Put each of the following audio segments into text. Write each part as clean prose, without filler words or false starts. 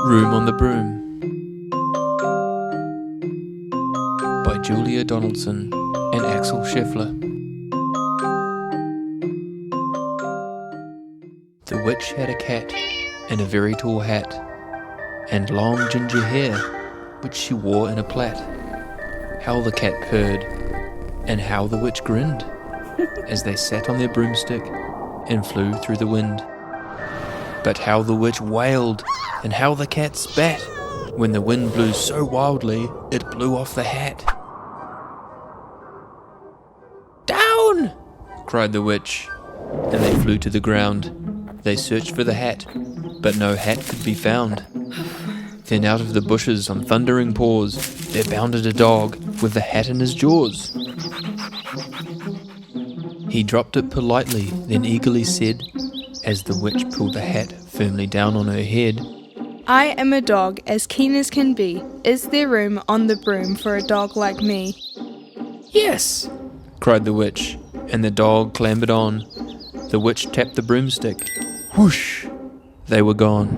Room on the Broom by Julia Donaldson and Alex Scheffler. The witch had a cat and a very tall hat, and long ginger hair, which she wore in a plait. How the cat purred, and how the witch grinned, as they sat on their broomstick and flew through the wind. But how the witch wailed, and how the cat spat, when the wind blew so wildly it blew off the hat. "Down!" cried the witch, and they flew to the ground. They searched for the hat, but no hat could be found. Then out of the bushes on thundering paws there bounded a dog with the hat in his jaws. He dropped it politely, then eagerly said, as the witch pulled the hat firmly down on her head, "I am a dog as keen as can be. Is there room on the broom for a dog like me?" "Yes!" cried the witch, and the dog clambered on. The witch tapped the broomstick. Whoosh! They were gone.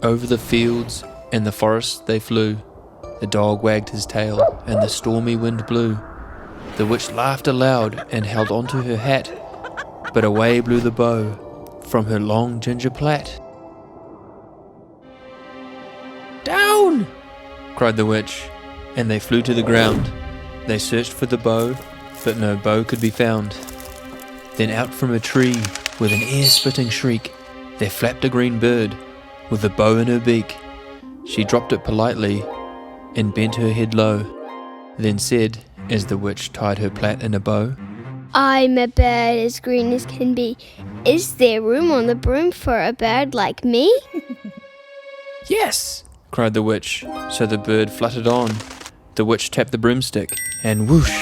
Over the fields and the forests they flew. The dog wagged his tail, and the stormy wind blew. The witch laughed aloud and held onto her hat, but away blew the bow from her long ginger plait. "Down!" cried the witch, and they flew to the ground. They searched for the bow, but no bow could be found. Then out from a tree, with an ear-splitting shriek, there flapped a green bird, with a bow in her beak. She dropped it politely, and bent her head low, then said, as the witch tied her plait in a bow, "I'm a bird as green as can be. Is there room on the broom for a bird like me?" "Yes!" cried the witch, so the bird fluttered on. The witch tapped the broomstick, and whoosh!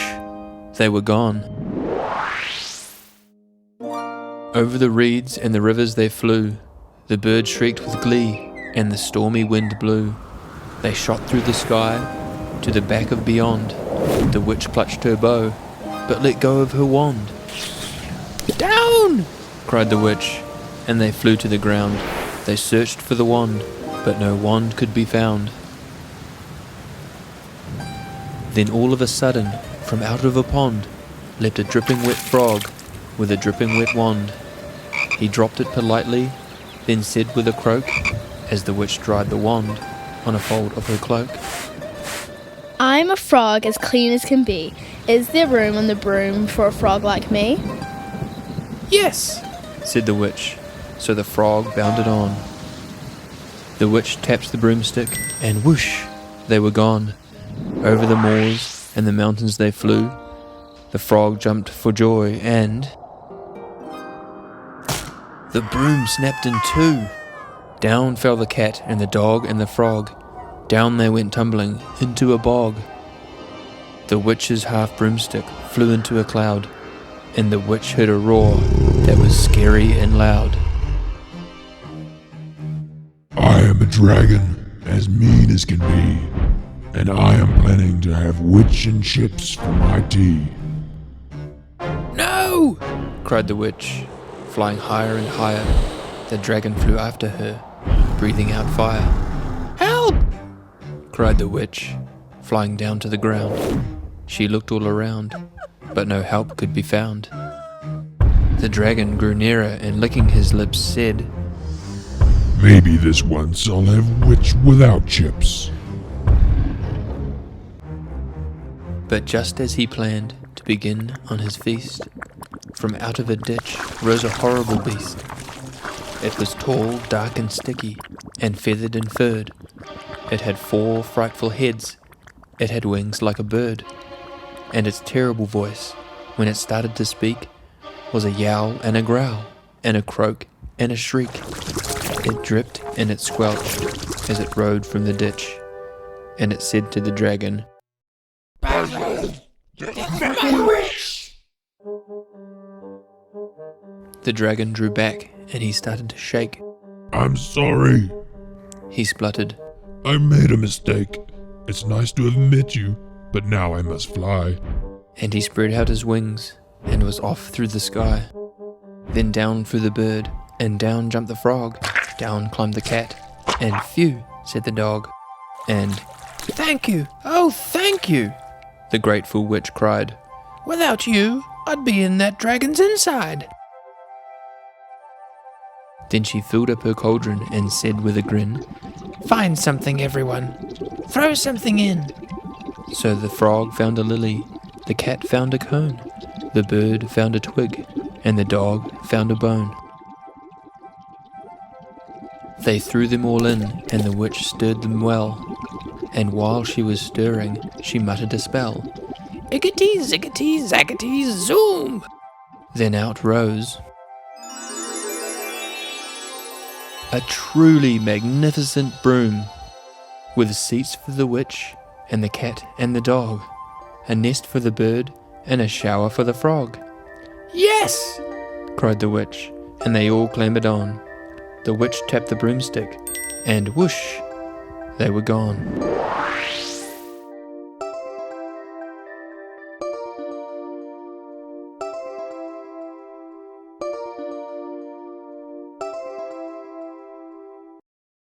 They were gone. Over the reeds and the rivers they flew. The bird shrieked with glee, and the stormy wind blew. They shot through the sky, to the back of beyond. The witch clutched her bow, but let go of her wand. "Down!" cried the witch, and they flew to the ground. They searched for the wand, but no wand could be found. Then all of a sudden, from out of a pond, leapt a dripping wet frog with a dripping wet wand. He dropped it politely, then said with a croak, as the witch dried the wand on a fold of her cloak, "I'm a frog as clean as can be. Is there room on the broom for a frog like me?" "Yes!" said the witch, so the frog bounded on. The witch tapped the broomstick, and whoosh! They were gone. Over the moors and the mountains they flew. The frog jumped for joy, and the broom snapped in two. Down fell the cat and the dog and the frog. Down they went tumbling into a bog. The witch's half broomstick flew into a cloud, and the witch heard a roar that was scary and loud. "I am a dragon, as mean as can be, and I am planning to have witch and chips for my tea." "No!" cried the witch, flying higher and higher. The dragon flew after her, breathing out fire. "Help!" cried the witch, flying down to the ground. She looked all around, but no help could be found. The dragon grew nearer and licking his lips said, "Maybe this once I'll have witch without chips." But just as he planned to begin on his feast, from out of a ditch rose a horrible beast. It was tall, dark and sticky, and feathered and furred. It had 4 frightful heads. It had wings like a bird. And its terrible voice, when it started to speak, was a yowl and a growl, and a croak and a shriek. It dripped and it squelched as it rode from the ditch, and it said to the dragon, The dragon drew back, and he started to shake. "I'm sorry. He spluttered. I made a mistake. It's nice to have met you, but now I must fly." And he spread out his wings, and was off through the sky. Then down flew the bird, and down jumped the frog, Down climbed the cat, and phew, said the dog. And thank you, oh thank you, the grateful witch cried. Without you, I'd be in that dragon's inside. Then she filled up her cauldron and said with a grin, Find something, everyone. Throw something in. So the frog found a lily, the cat found a cone, the bird found a twig, and the dog found a bone. They threw them all in, and the witch stirred them well. And while she was stirring, she muttered a spell. Iggity, ziggity, zaggity, zoom! Then out rose a truly magnificent broom, with seats for the witch and the cat and the dog, a nest for the bird and a shower for the frog. Yes! cried the witch, and they all clambered on. The witch tapped the broomstick, and whoosh, they were gone.